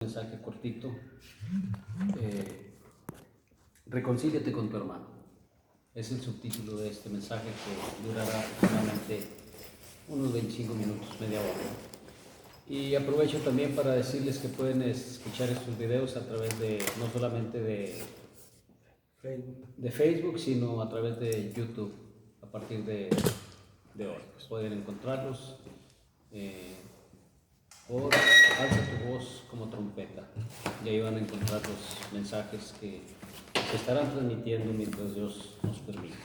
Mensaje cortito. Reconcíliate con tu hermano. Es el subtítulo de este mensaje que durará aproximadamente unos 25 minutos, media hora. Y aprovecho también para decirles que pueden escuchar estos videos a través de, no solamente de Facebook, sino a través de YouTube, a partir de hoy. Pueden encontrarlos por Alza tu voz como trompeta. Y ahí van a encontrar los mensajes que se estarán transmitiendo mientras Dios nos permite.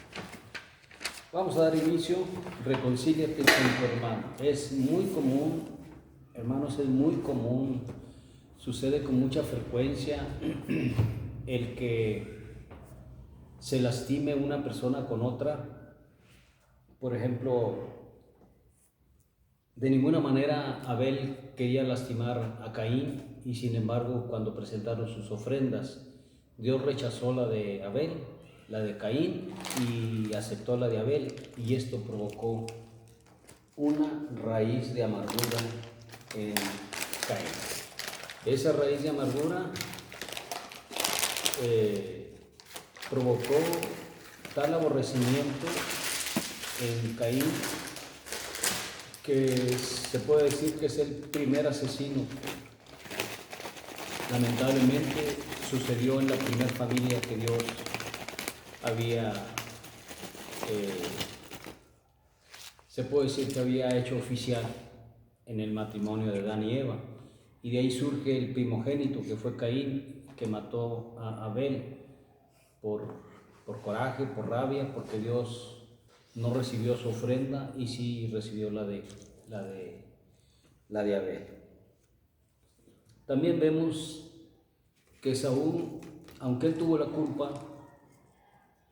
Vamos a dar inicio. Reconcíliate con tu hermano. Es muy común, hermanos, es muy común, sucede con mucha frecuencia el que se lastime una persona con otra. Por ejemplo, de ninguna manera Abel quería lastimar a Caín y sin embargo cuando presentaron sus ofrendas, Dios rechazó la de Abel, la de Caín y aceptó la de Abel, y esto provocó una raíz de amargura en Caín. Esa raíz de amargura provocó tal aborrecimiento en Caín que se puede decir que es el primer asesino. Lamentablemente sucedió en la primera familia que Dios había, se puede decir que había hecho oficial en el matrimonio de Adán y Eva. Y de ahí surge el primogénito que fue Caín, que mató a Abel por coraje, por rabia, porque Dios no recibió su ofrenda y sí recibió la de Abel. También vemos que Saúl, aunque él tuvo la culpa,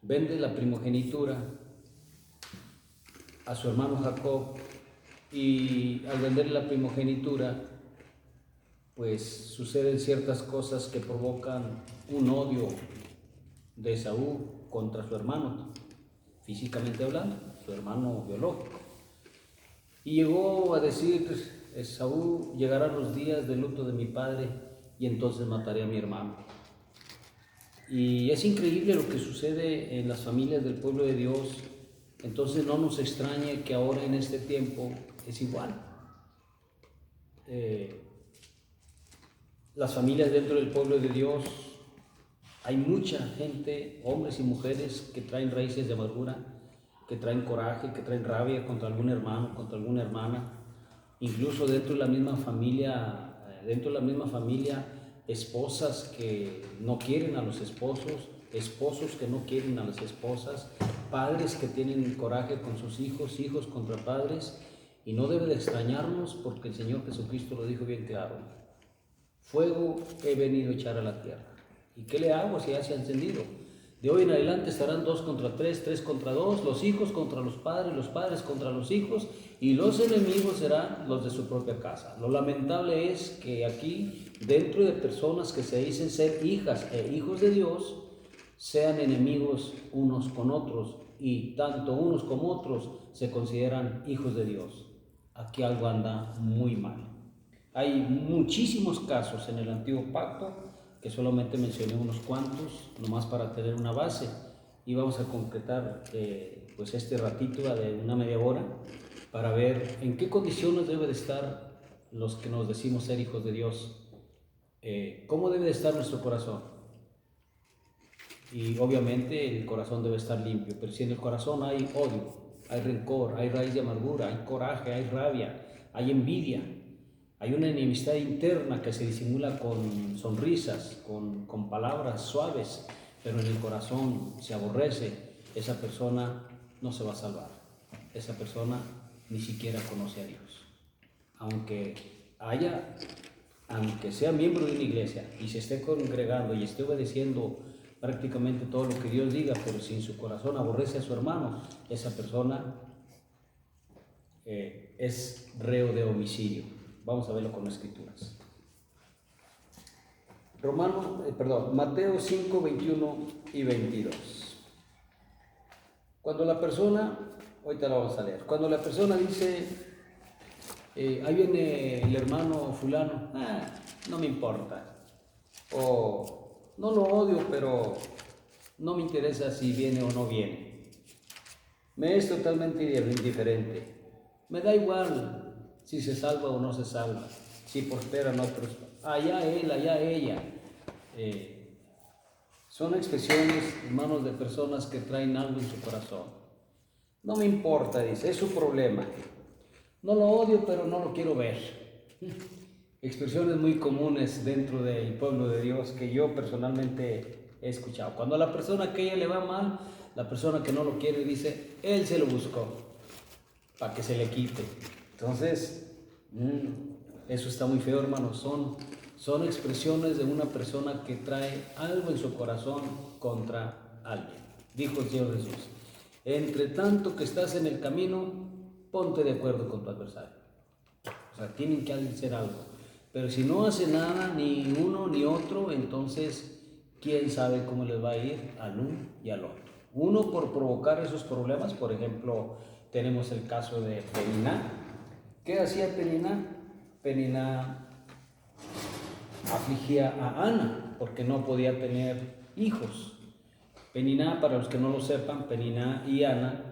vende la primogenitura a su hermano Jacob, y al vender la primogenitura pues suceden ciertas cosas que provocan un odio de Saúl contra su hermano, físicamente hablando, su hermano biológico. Y llegó a decir Saúl: llegarán los días de luto de mi padre y entonces mataré a mi hermano. Y es increíble lo que sucede en las familias del pueblo de Dios. Entonces no nos extrañe que ahora en este tiempo es igual. Las familias dentro del pueblo de Dios, hay mucha gente, hombres y mujeres, que traen raíces de amargura, que traen coraje, que traen rabia contra algún hermano, contra alguna hermana. Incluso dentro de la misma familia, esposas que no quieren a los esposos, esposos que no quieren a las esposas, padres que tienen coraje con sus hijos, hijos contra padres. Y no debe de extrañarnos, porque el Señor Jesucristo lo dijo bien claro: fuego he venido a echar a la tierra. ¿Y qué le hago si ya se ha encendido? De hoy en adelante estarán 2 contra 3, 3 contra 2, los hijos contra los padres contra los hijos, y los enemigos serán los de su propia casa. Lo lamentable es que aquí, dentro de personas que se dicen ser hijas e hijos de Dios, sean enemigos unos con otros, y tanto unos como otros se consideran hijos de Dios. Aquí algo anda muy mal. Hay muchísimos casos en el Antiguo Pacto, que solamente mencioné unos cuantos, nomás para tener una base, y vamos a concretar pues este ratito de una media hora para ver en qué condiciones debe de estar los que nos decimos ser hijos de Dios, cómo debe de estar nuestro corazón. Y obviamente el corazón debe estar limpio, pero si en el corazón hay odio, hay rencor, hay raíz de amargura, hay coraje, hay rabia, hay envidia, hay una enemistad interna que se disimula con sonrisas, con palabras suaves, pero en el corazón se aborrece, esa persona no se va a salvar. Esa persona ni siquiera conoce a Dios. Aunque sea miembro de una iglesia y se esté congregando y esté obedeciendo prácticamente todo lo que Dios diga, pero si en su corazón aborrece a su hermano, esa persona es reo de homicidio. Vamos a verlo con las escrituras. Mateo 5, 21 y 22. Cuando la persona, ahorita lo vamos a leer, cuando la persona dice, ahí viene el hermano fulano, no me importa. O no lo odio, pero no me interesa si viene o no viene. Me es totalmente indiferente. Me da igual si se salva o no se salva, si prosperan otros. Allá él, allá ella. Son expresiones, hermanos, de personas que traen algo en su corazón. No me importa, dice, es su problema. No lo odio, pero no lo quiero ver. Expresiones muy comunes dentro del pueblo de Dios que yo personalmente he escuchado. Cuando a la persona que ella le va mal, la persona que no lo quiere dice, él se lo buscó para que se le quite. Entonces, eso está muy feo, hermanos. Son expresiones de una persona que trae algo en su corazón contra alguien. Dijo el Señor Jesús, entre tanto que estás en el camino, ponte de acuerdo con tu adversario. O sea, tienen que hacer algo. Pero si no hace nada, ni uno ni otro, entonces, ¿quién sabe cómo les va a ir al uno y al otro? Uno por provocar esos problemas. Por ejemplo, tenemos el caso de Peniná. ¿Qué hacía Peniná? Peniná afligía a Ana porque no podía tener hijos. Peniná, para los que no lo sepan, Peniná y Ana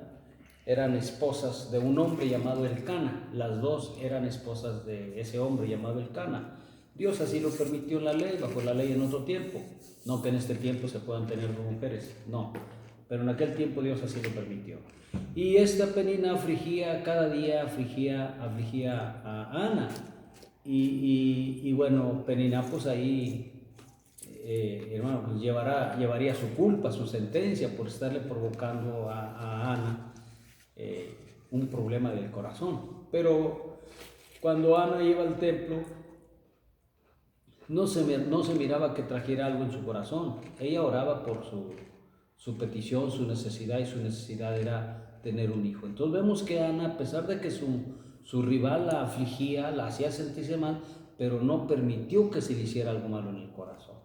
eran esposas de un hombre llamado Elcana. Las dos eran esposas de ese hombre llamado Elcana. Dios así lo permitió en la ley, bajo la ley en otro tiempo. No que en este tiempo se puedan tener dos mujeres, no. Pero en aquel tiempo Dios así lo permitió. Y esta Peniná afligía, cada día afligía a Ana. Y bueno, Peniná pues ahí, hermano, pues llevaría su culpa, su sentencia por estarle provocando a Ana un problema del corazón. Pero cuando Ana iba al templo, no se miraba que trajera algo en su corazón. Ella oraba por su petición, su necesidad, y su necesidad era tener un hijo. Entonces vemos que Ana, a pesar de que su rival la afligía, la hacía sentirse mal, pero no permitió que se le hiciera algo malo en el corazón.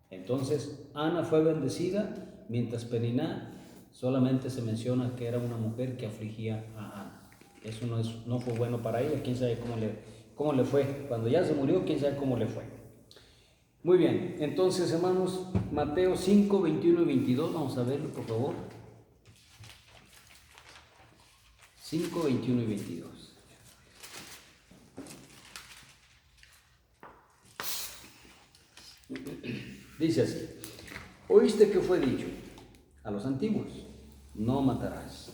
Entonces Ana fue bendecida, mientras Peniná solamente se menciona que era una mujer que afligía a Ana. Eso no fue bueno para ella. Quién sabe cómo le fue. Cuando ya se murió, quién sabe cómo le fue. Muy bien, entonces, hermanos, Mateo 5, 21 y 22, vamos a verlo, por favor. 5, 21 y 22. Dice así: oíste que fue dicho a los antiguos, no matarás,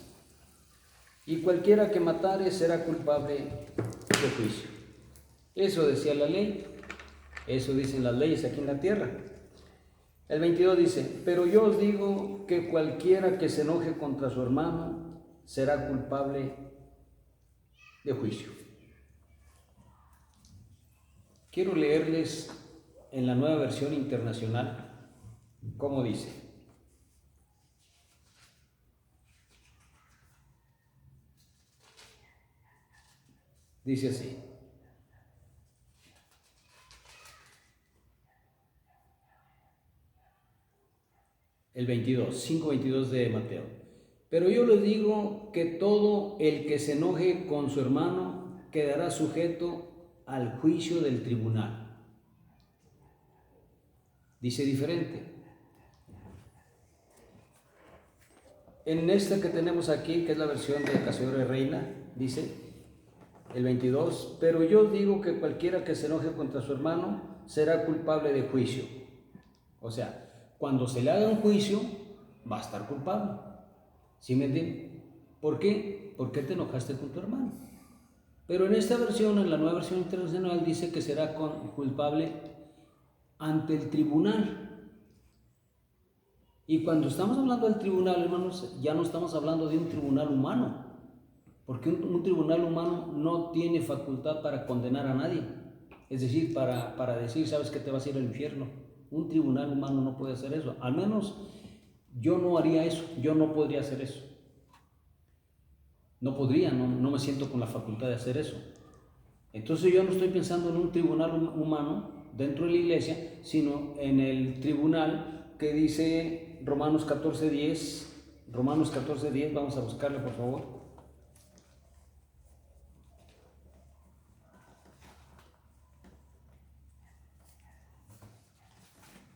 y cualquiera que matare será culpable de juicio. Eso decía la ley, eso dicen las leyes aquí en la tierra. El 22 dice: pero yo os digo que cualquiera que se enoje contra su hermano será culpable de juicio. Quiero leerles en la Nueva Versión Internacional cómo dice. Dice así: el 22, 5:22 de Mateo. Pero yo les digo que todo el que se enoje con su hermano quedará sujeto al juicio del tribunal. Dice diferente. En esta que tenemos aquí, que es la versión de Casio de Reina, dice el 22, pero yo digo que cualquiera que se enoje contra su hermano será culpable de juicio. O sea, cuando se le haga un juicio, va a estar culpable. ¿Sí me entienden? ¿Por qué? ¿Por qué te enojaste con tu hermano? Pero en esta versión, en la Nueva Versión Internacional, dice que será culpable ante el tribunal. Y cuando estamos hablando del tribunal, hermanos, ya no estamos hablando de un tribunal humano, porque un tribunal humano no tiene facultad para condenar a nadie, es decir, para decir, sabes que te vas a ir al infierno. Un tribunal humano no puede hacer eso, al menos yo no haría eso, yo no podría hacer eso. No podría, no me siento con la facultad de hacer eso. Entonces yo no estoy pensando en un tribunal humano dentro de la iglesia, sino en el tribunal que dice Romanos 14:10. Romanos 14:10, vamos a buscarle, por favor.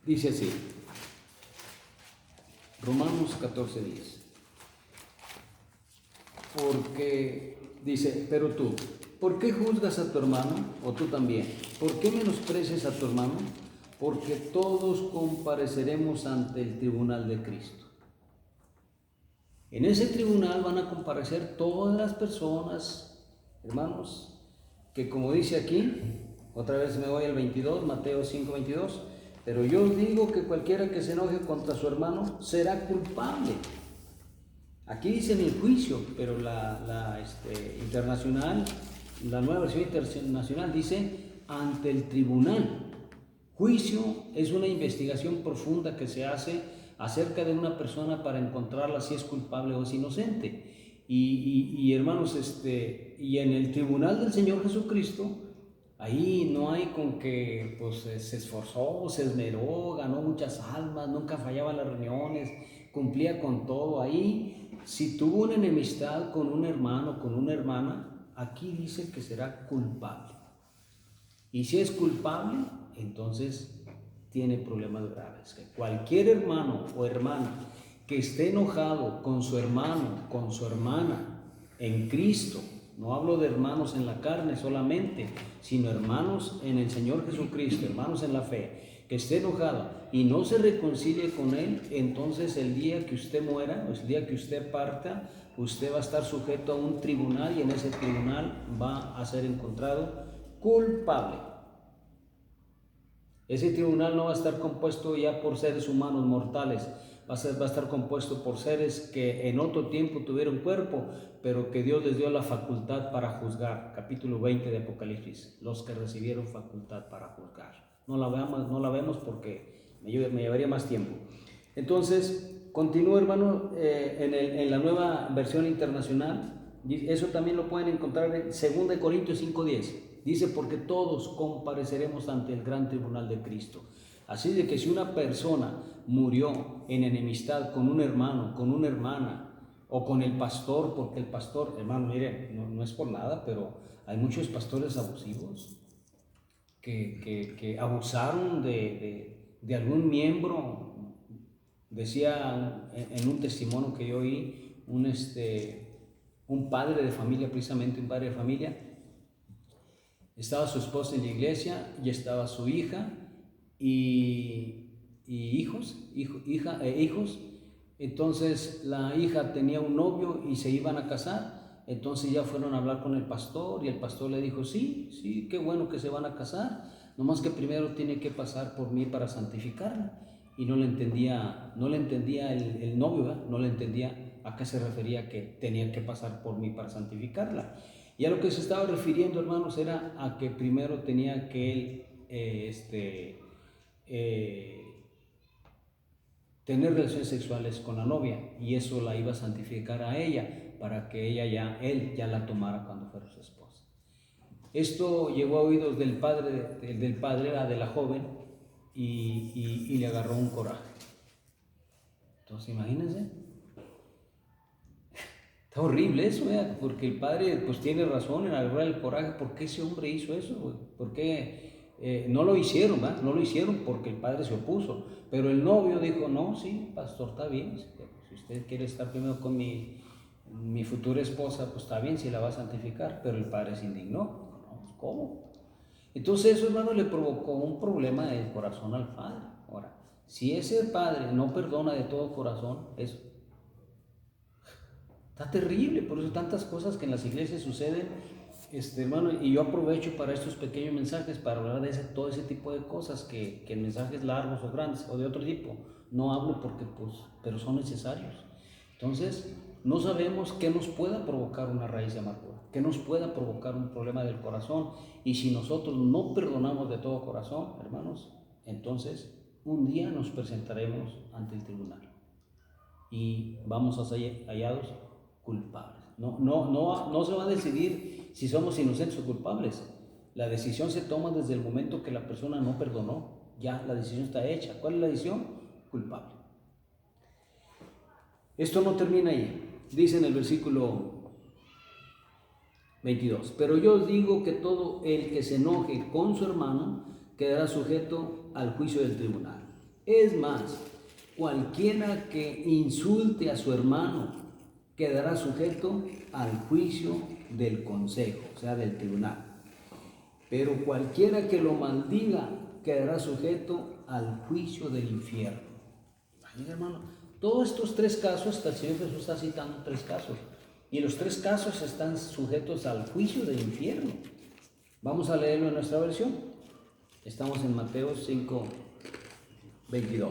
Dice así, Romanos 14:10. Porque dice, pero tú, ¿por qué juzgas a tu hermano? O tú también, ¿por qué menosprecias a tu hermano? Porque todos compareceremos ante el tribunal de Cristo. En ese tribunal van a comparecer todas las personas, hermanos, que como dice aquí, otra vez me voy al 22, Mateo 5:22, pero yo os digo que cualquiera que se enoje contra su hermano será culpable. Aquí dice en el juicio, pero la internacional, la nueva versión internacional dice ante el tribunal. Juicio es una investigación profunda que se hace acerca de una persona para encontrarla si es culpable o es inocente. Y hermanos, y en el tribunal del Señor Jesucristo, ahí no hay con que pues, se esforzó, se esmeró, ganó muchas almas, nunca fallaba en las reuniones, cumplía con todo. Ahí, si tuvo una enemistad con un hermano, con una hermana, aquí dice que será culpable. Y si es culpable, entonces tiene problemas graves. Que cualquier hermano o hermana que esté enojado con su hermano, con su hermana en Cristo, no hablo de hermanos en la carne solamente, sino hermanos en el Señor Jesucristo, hermanos en la fe, que esté enojado y no se reconcilie con él, entonces el día que usted muera, o el día que usted parta, usted va a estar sujeto a un tribunal y en ese tribunal va a ser encontrado culpable. Ese tribunal no va a estar compuesto ya por seres humanos mortales, va a estar compuesto por seres que en otro tiempo tuvieron cuerpo, pero que Dios les dio la facultad para juzgar. Capítulo 20 de Apocalipsis, los que recibieron facultad para juzgar. No la vemos porque me llevaría más tiempo. Entonces, continúo, hermano, en la nueva versión internacional. Eso también lo pueden encontrar en 2 Corintios 5:10. Dice, porque todos compareceremos ante el gran tribunal de Cristo. Así de que si una persona murió en enemistad con un hermano, con una hermana, o con el pastor, porque el pastor, hermano, mire, no es por nada, pero hay muchos pastores abusivos que abusaron de algún miembro. Decía en un testimonio que yo oí, un padre de familia, precisamente un padre de familia, estaba su esposa en la iglesia y estaba su hija y hijos. Entonces la hija tenía un novio y se iban a casar. Entonces ya fueron a hablar con el pastor y el pastor le dijo, sí, qué bueno que se van a casar, nomás que primero tiene que pasar por mí para santificarla. Y no le entendía el novio, ¿verdad? No le entendía a qué se refería que tenían que pasar por mí para santificarla. Y a lo que se estaba refiriendo, hermanos, era a que primero tenía que él tener relaciones sexuales con la novia, y eso la iba a santificar a ella para que él ya la tomara cuando fuera su esposa. Esto llegó a oídos del padre de la joven y le agarró un coraje. Entonces, imagínense. Está horrible eso, porque el padre pues tiene razón en agarrar el coraje. ¿Por qué ese hombre hizo eso, güey? ¿Por qué no lo hicieron, ¿verdad? No lo hicieron porque el padre se opuso. Pero el novio dijo, no, sí, pastor, está bien. Si usted quiere estar primero con mi futura esposa, pues está bien, si la va a santificar. Pero el padre se indignó. No, pues, ¿cómo? Entonces eso, hermano, le provocó un problema del corazón al padre. Ahora, si ese padre no perdona de todo corazón, está terrible. Por eso tantas cosas que en las iglesias suceden, hermano, y yo aprovecho para estos pequeños mensajes para hablar de todo ese tipo de cosas que en mensajes largos o grandes o de otro tipo no hablo porque pero son necesarios. Entonces, no sabemos qué nos pueda provocar una raíz de amargura, qué nos pueda provocar un problema del corazón, y si nosotros no perdonamos de todo corazón, hermanos, entonces un día nos presentaremos ante el tribunal y vamos a ser hallados culpables. No se va a decidir si somos inocentes o culpables. La decisión se toma desde el momento que la persona no perdonó. Ya la decisión está hecha. ¿Cuál es la decisión? Culpable. Esto no termina ahí. Dice en el versículo 22, pero yo os digo que todo el que se enoje con su hermano quedará sujeto al juicio del tribunal. Es más, cualquiera que insulte a su hermano quedará sujeto al juicio del consejo, o sea, del tribunal. Pero cualquiera que lo maldiga quedará sujeto al juicio del infierno. Ay, hermano, todos estos tres casos, el Señor Jesús está citando tres casos, y los tres casos están sujetos al juicio del infierno. Vamos a leerlo en nuestra versión. Estamos en Mateo 5:22.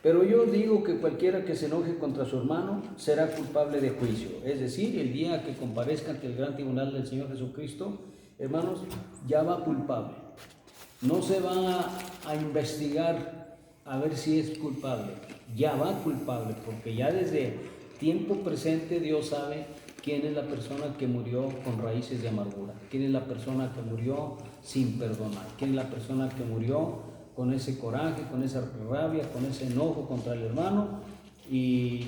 Pero yo digo que cualquiera que se enoje contra su hermano será culpable de juicio. Es decir, el día que comparezca ante el gran tribunal del Señor Jesucristo, hermanos, ya va culpable. No se va a investigar a ver si es culpable. Ya va culpable, porque ya desde tiempo presente Dios sabe quién es la persona que murió con raíces de amargura, quién es la persona que murió sin perdonar, quién es la persona que murió con ese coraje, con esa rabia, con ese enojo contra el hermano, y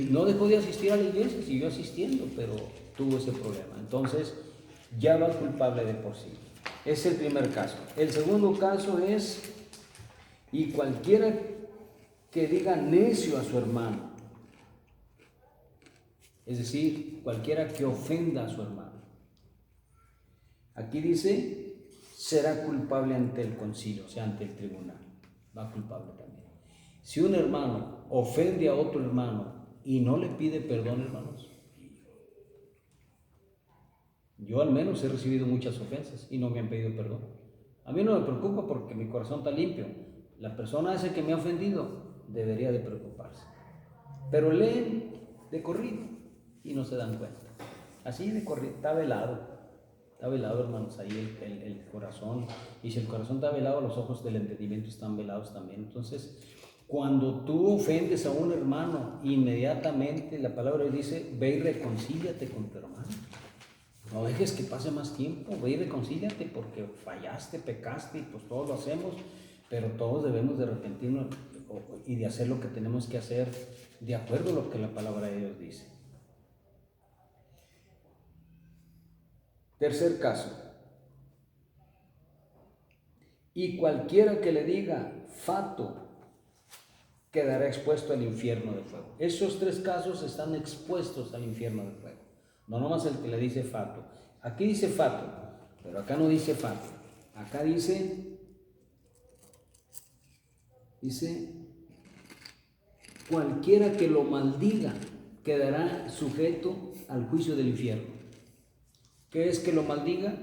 no dejó de asistir a la iglesia, siguió asistiendo, pero tuvo ese problema. Entonces ya va culpable de por sí. Es el primer caso. El segundo caso es, y cualquiera que diga necio a su hermano, es decir, cualquiera que ofenda a su hermano. Aquí dice, será culpable ante el concilio, o sea, ante el tribunal. Va culpable también. Si un hermano ofende a otro hermano y no le pide perdón, hermanos, yo al menos he recibido muchas ofensas y no me han pedido perdón. A mí no me preocupa porque mi corazón está limpio. La persona esa que me ha ofendido debería de preocuparse. Pero leen de corrido y no se dan cuenta. Así de corrido, está velado, hermanos, ahí el corazón. Y si el corazón está velado, los ojos del entendimiento están velados también. Entonces, cuando tú ofendes a un hermano, inmediatamente la palabra dice, ve y reconcíliate con tu hermano. No dejes que pase más tiempo, ve y reconcíliate porque fallaste, pecaste, y pues todos lo hacemos, pero todos debemos de arrepentirnos y de hacer lo que tenemos que hacer de acuerdo a lo que la palabra de Dios dice. Tercer caso. Y cualquiera que le diga fato quedará expuesto al infierno de fuego. Esos tres casos están expuestos al infierno de fuego. No nomás el que le dice fato. Aquí dice fato, pero acá no dice fato. Acá dice cualquiera que lo maldiga quedará sujeto al juicio del infierno. ¿Qué es que lo maldiga?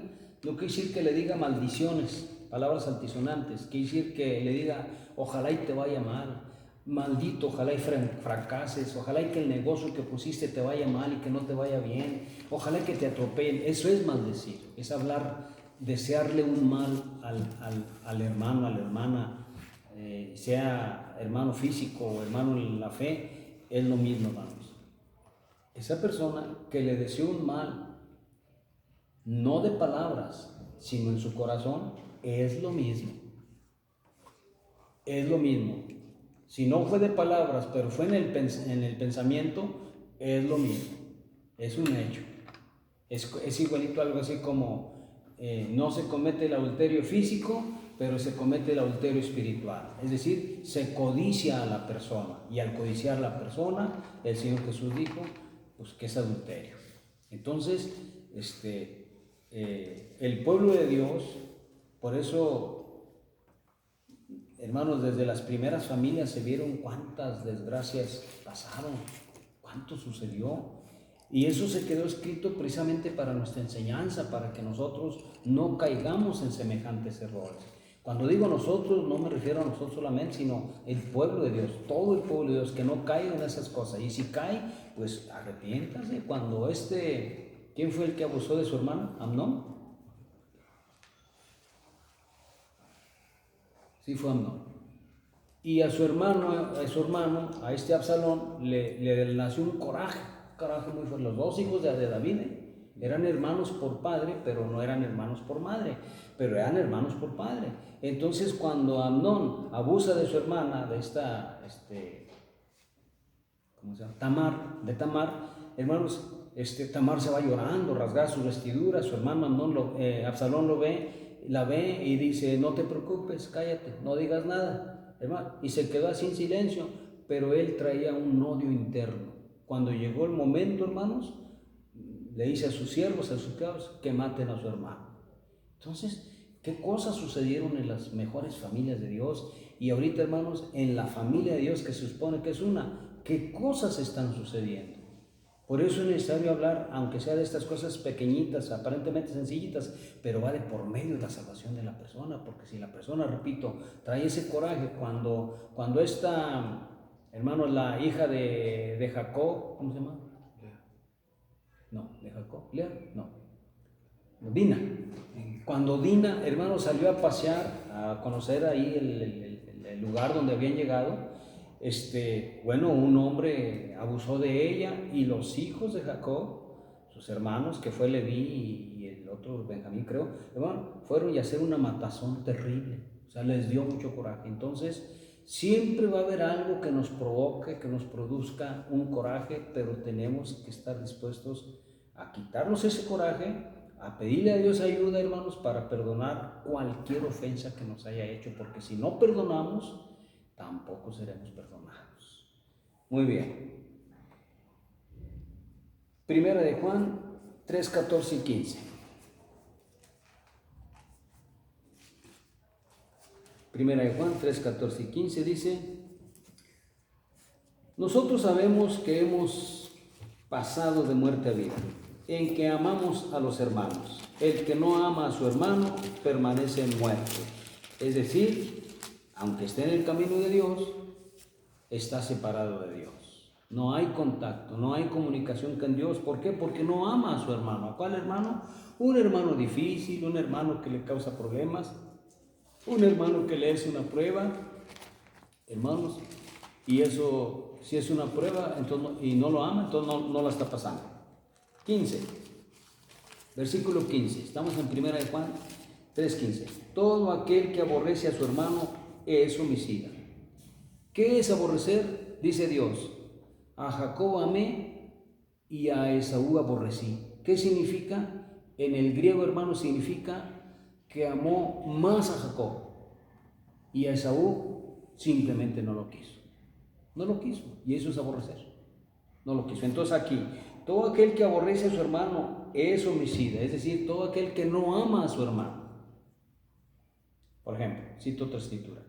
No quiere decir que le diga maldiciones, palabras altisonantes. Quiere decir que le diga, ojalá y te vaya mal, maldito, ojalá y fracases, ojalá y que el negocio que pusiste te vaya mal y que no te vaya bien, ojalá y que te atropellen. Eso es maldecir, es hablar, desearle un mal al hermano, a la hermana, sea hermano físico o hermano en la fe, es lo mismo, hermanos. Esa persona que le deseó un mal, no de palabras, sino en su corazón, es lo mismo. Es lo mismo. Si no fue de palabras, pero fue en el pensamiento, es lo mismo. Es un hecho. Es igualito algo así como no se comete el adulterio físico, pero se comete el adulterio espiritual. Es decir, se codicia a la persona. Y al codiciar a la persona, el Señor Jesús dijo, pues que es adulterio. Entonces, el pueblo de Dios, por eso, hermanos, desde las primeras familias se vieron cuántas desgracias pasaron, cuánto sucedió, y eso se quedó escrito precisamente para nuestra enseñanza, para que nosotros no caigamos en semejantes errores. Cuando digo nosotros, no me refiero a nosotros solamente, sino el pueblo de Dios, todo el pueblo de Dios, que no caiga en esas cosas, y si cae, pues arrepiéntase. Cuando ¿quién fue el que abusó de su hermana? ¿Amnón? Sí, fue Amnón. Y a su hermano, a este Absalón, le nació un coraje muy fuerte. Los dos hijos de David eran hermanos por padre, pero no eran hermanos por madre, pero eran hermanos por padre. Entonces, cuando Amnón abusa de su hermana, de esta, ¿cómo se llama? Tamar, hermanos, Tamar se va llorando, rasga sus vestiduras, su hermano Absalón la ve y dice, no te preocupes, cállate, no digas nada. hermano, y se quedó así en silencio, pero él traía un odio interno. Cuando llegó el momento, hermanos, le dice a sus siervos, a sus criados, que maten a su hermano. Entonces, ¿qué cosas sucedieron en las mejores familias de Dios? Y ahorita, hermanos, en la familia de Dios, que se supone que es una, ¿qué cosas están sucediendo? Por eso es necesario hablar, aunque sea de estas cosas pequeñitas, aparentemente sencillitas, pero va de por medio de la salvación de la persona, porque si la persona, repito, trae ese coraje, cuando esta, hermanos, la hija de Jacob, ¿cómo se llama? No, de Jacob, Lea, no, Dina. Cuando Dina, hermanos, salió a pasear, a conocer ahí el lugar donde habían llegado, bueno, un hombre abusó de ella y los hijos de Jacob, sus hermanos, que fue Leví y el otro Benjamín, creo, hermano, fueron y hacer una matazón terrible. O sea, les dio mucho coraje. Entonces, siempre va a haber algo que nos provoque, que nos produzca un coraje, pero tenemos que estar dispuestos a quitarnos ese coraje, a pedirle a Dios ayuda, hermanos, para perdonar cualquier ofensa que nos haya hecho, porque si no perdonamos, tampoco seremos perdonados. Muy bien. Primera de Juan 3, 14 y 15. Primera de Juan 3, 14 y 15 dice: nosotros sabemos que hemos pasado de muerte a vida, en que amamos a los hermanos. El que no ama a su hermano permanece en muerte. Es decir, aunque esté en el camino de Dios, está separado de Dios. No hay contacto, no hay comunicación con Dios. ¿Por qué? Porque no ama a su hermano. ¿A cuál hermano? Un hermano difícil, un hermano que le causa problemas, un hermano que le hace una prueba, hermanos, y eso, si es una prueba entonces, y no lo ama, entonces no la está pasando. 15, versículo 15, estamos en primera de Juan 3:15. Todo aquel que aborrece a su hermano es homicida. ¿Qué es aborrecer? Dice Dios: a Jacob amé y a Esaú aborrecí. ¿Qué significa? En el griego, hermano, significa que amó más a Jacob y a Esaú simplemente no lo quiso. No lo quiso, y eso es aborrecer. No lo quiso. Entonces aquí, todo aquel que aborrece a su hermano es homicida, es decir, todo aquel que no ama a su hermano. Por ejemplo, cito otra escritura: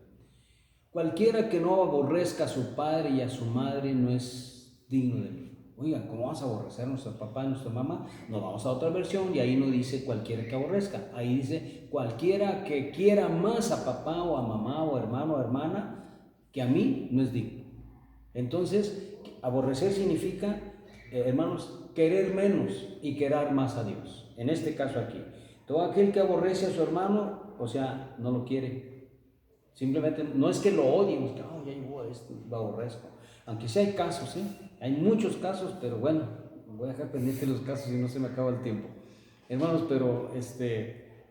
cualquiera que no aborrezca a su padre y a su madre no es digno de mí. Oigan, ¿cómo vas a aborrecer a nuestro papá y a nuestra mamá? Nos vamos a otra versión y ahí no dice cualquiera que aborrezca. Ahí dice cualquiera que quiera más a papá o a mamá o hermano o hermana que a mí no es digno. Entonces, aborrecer significa, hermanos, querer menos y querer más a Dios. En este caso aquí, todo aquel que aborrece a su hermano, o sea, no lo quiere. Simplemente, no es que lo odien, es que, ya llegó esto, lo aborrezco. Aunque sí hay casos, hay muchos casos, pero bueno, voy a dejar pendiente los casos y no se me acaba el tiempo. Hermanos, pero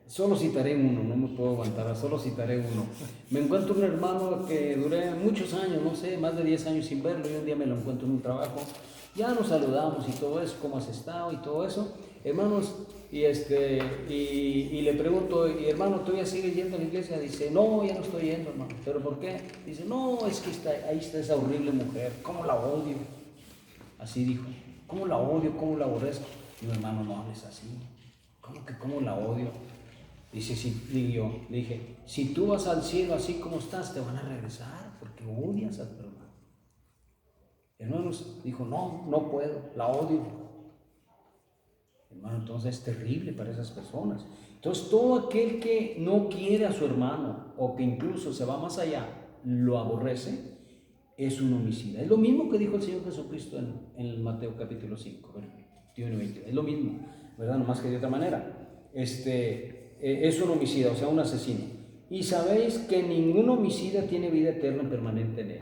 solo citaré uno, no me puedo aguantar, solo citaré uno. Me encuentro un hermano que duré muchos años, no sé, más de 10 años sin verlo, y un día me lo encuentro en un trabajo. Ya nos saludamos y todo eso, cómo has estado y todo eso, hermanos, y le pregunto: y hermano, ¿todavía sigues yendo a la iglesia? Dice: no, ya no estoy yendo, hermano. ¿Pero por qué? Dice: no, es que ahí está esa horrible mujer, ¿cómo la odio? Así dijo: ¿cómo la odio? ¿Cómo la aborrezco? Digo: hermano, no hables así. ¿Cómo la odio? Dice: sí, le dije, si tú vas al cielo así como estás, te van a regresar porque odias a tu hermano. Hermanos, dijo: no puedo, la odio. Hermano, entonces es terrible para esas personas. Entonces, todo aquel que no quiere a su hermano o que incluso se va más allá, lo aborrece, es un homicida. Es lo mismo que dijo el Señor Jesucristo en Mateo capítulo 5, 21 y 22. Es lo mismo, ¿verdad? Nomás que de otra manera. Es un homicida, o sea, un asesino. Y sabéis que ningún homicida tiene vida eterna permanente en él.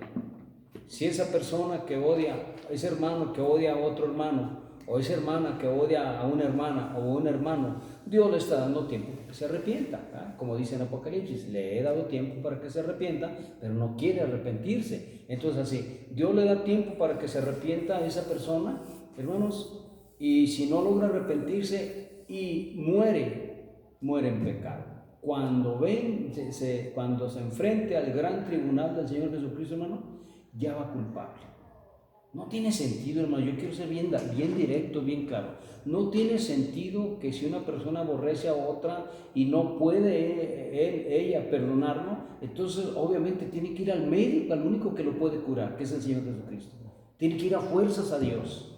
Si esa persona que odia, ese hermano que odia a otro hermano, o esa hermana que odia a una hermana o a un hermano, Dios le está dando tiempo para que se arrepienta, ¿verdad? Como dice en Apocalipsis, le he dado tiempo para que se arrepienta, pero no quiere arrepentirse. Entonces así, Dios le da tiempo para que se arrepienta a esa persona, hermanos, y si no logra arrepentirse y muere en pecado. cuando se enfrente al gran tribunal del Señor Jesucristo, hermano, ya va culpable. No tiene sentido, hermano. Yo quiero ser bien directo, bien claro. No tiene sentido que si una persona aborrece a otra y no puede ella perdonarlo, entonces obviamente tiene que ir al médico, al único que lo puede curar, que es el Señor Jesucristo. Tiene que ir a fuerzas a Dios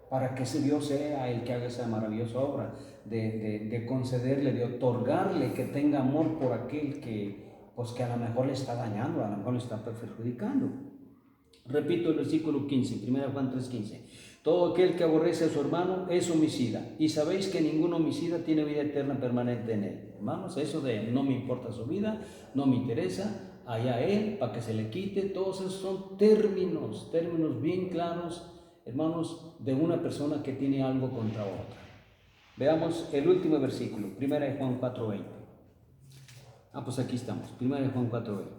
para que ese Dios sea el que haga esa maravillosa obra de concederle, de otorgarle que tenga amor por aquel que a lo mejor le está dañando, a lo mejor le está perjudicando. Repito el versículo 15, 1 Juan 3:15. Todo aquel que aborrece a su hermano es homicida, y sabéis que ningún homicida tiene vida eterna permanente en él. Hermanos, eso de no me importa su vida, no me interesa, allá él, para que se le quite, todos esos son términos bien claros, hermanos, de una persona que tiene algo contra otra. Veamos el último versículo, 1 Juan 4:20. Pues aquí estamos, 1 Juan 4:20.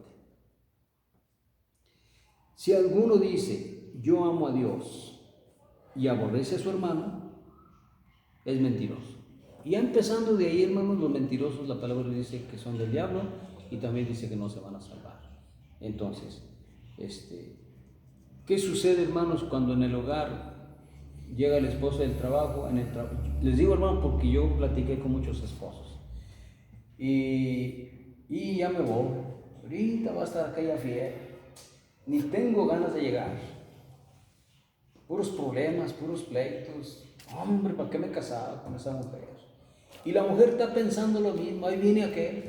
Si alguno dice, yo amo a Dios y aborrece a su hermano, es mentiroso. Y ya empezando de ahí, hermanos, los mentirosos, la palabra dice que son del diablo y también dice que no se van a salvar. Entonces, ¿qué sucede, hermanos, cuando en el hogar llega el esposo del trabajo? Les digo, hermanos, porque yo platiqué con muchos esposos y ya me voy. Ahorita va a estar aquella fiesta. Ni tengo ganas de llegar. Puros problemas, puros pleitos. Hombre, ¿para qué me casaba con esa mujer? Y la mujer está pensando lo mismo. Ahí viene aquel.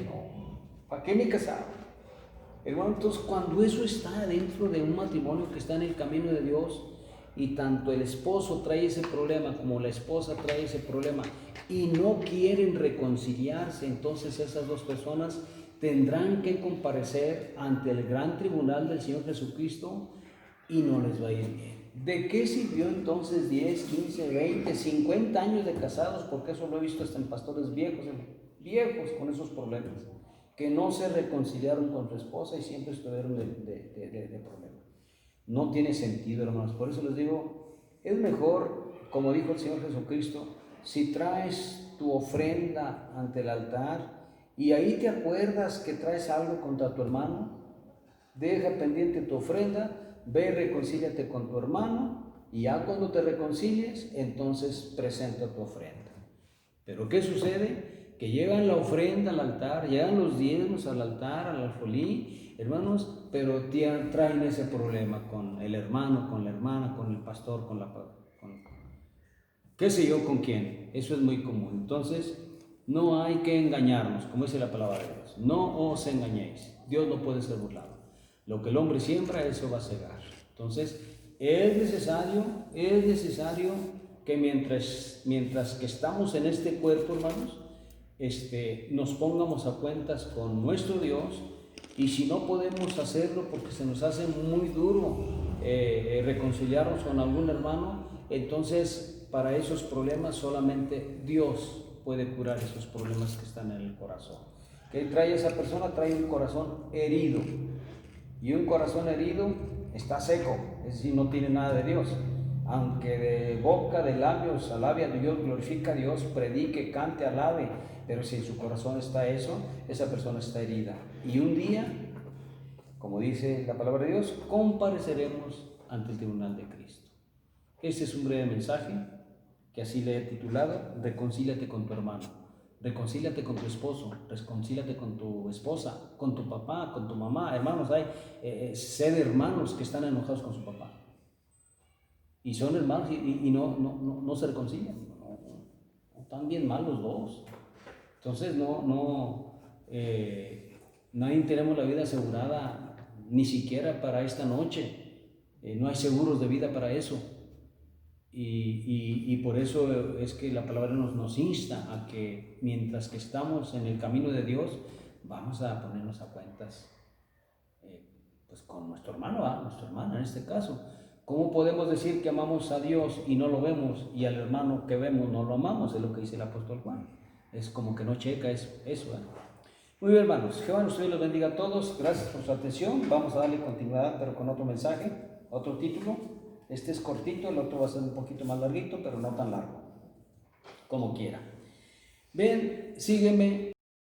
No, ¿para qué me casaba? Hermano, entonces cuando eso está dentro de un matrimonio que está en el camino de Dios y tanto el esposo trae ese problema como la esposa trae ese problema y no quieren reconciliarse, entonces esas dos personas tendrán que comparecer ante el gran tribunal del Señor Jesucristo y no les va a ir bien. ¿De qué sirvió entonces 10, 15, 20, 50 años de casados? Porque eso lo he visto hasta en pastores viejos con esos problemas, que no se reconciliaron con su esposa y siempre estuvieron de problemas. No tiene sentido, hermanos. Por eso les digo, es mejor, como dijo el Señor Jesucristo, si traes tu ofrenda ante el altar y ahí te acuerdas que traes algo contra tu hermano, deja pendiente tu ofrenda, ve y reconcíliate con tu hermano y ya cuando te reconcilies, entonces presenta tu ofrenda. Pero ¿qué sucede? Que llegan la ofrenda al altar, llegan los diezmos al altar, al alfolí, hermanos, pero traen ese problema con el hermano, con la hermana, con el pastor, qué sé yo con quién. Eso es muy común. Entonces, no hay que engañarnos, como dice la palabra de Dios. No os engañéis. Dios no puede ser burlado. Lo que el hombre siembra, eso va a cegar. Entonces, es necesario que mientras que estamos en este cuerpo, hermanos, nos pongamos a cuentas con nuestro Dios, y si no podemos hacerlo porque se nos hace muy duro reconciliarnos con algún hermano, entonces para esos problemas solamente Dios puede curar esos problemas que están en el corazón. ¿Qué trae esa persona? Trae un corazón herido, y un corazón herido está seco, es decir, no tiene nada de Dios. Aunque de boca, de labios, alabe a Dios, glorifica a Dios, predique, cante, alabe, pero si en su corazón está eso, esa persona está herida. Y un día, como dice la palabra de Dios, compareceremos ante el tribunal de Cristo. Este es un breve mensaje que así le he titulado: reconcíliate con tu hermano. Reconcíliate con tu esposo, reconcíliate con tu esposa, con tu papá, con tu mamá. Hermanos, hay sed de hermanos que están enojados con su papá. Y son hermanos y no se reconcilian. Están bien mal los dos. Entonces, nadie tenemos la vida asegurada, ni siquiera para esta noche. No hay seguros de vida para eso. Y por eso es que la palabra nos insta a que mientras que estamos en el camino de Dios, vamos a ponernos a cuentas pues con nuestro hermano, nuestra hermana en este caso. ¿Cómo podemos decir que amamos a Dios y no lo vemos, y al hermano que vemos no lo amamos? Es lo que dice el apóstol Juan. Es como que no checa eso. Muy bien, hermanos, Jehová nos los bendiga a todos. Gracias por su atención. Vamos a darle continuidad, pero con otro mensaje, otro título. Este es cortito, el otro va a ser un poquito más larguito, pero no tan largo, como quiera. ven, sígueme.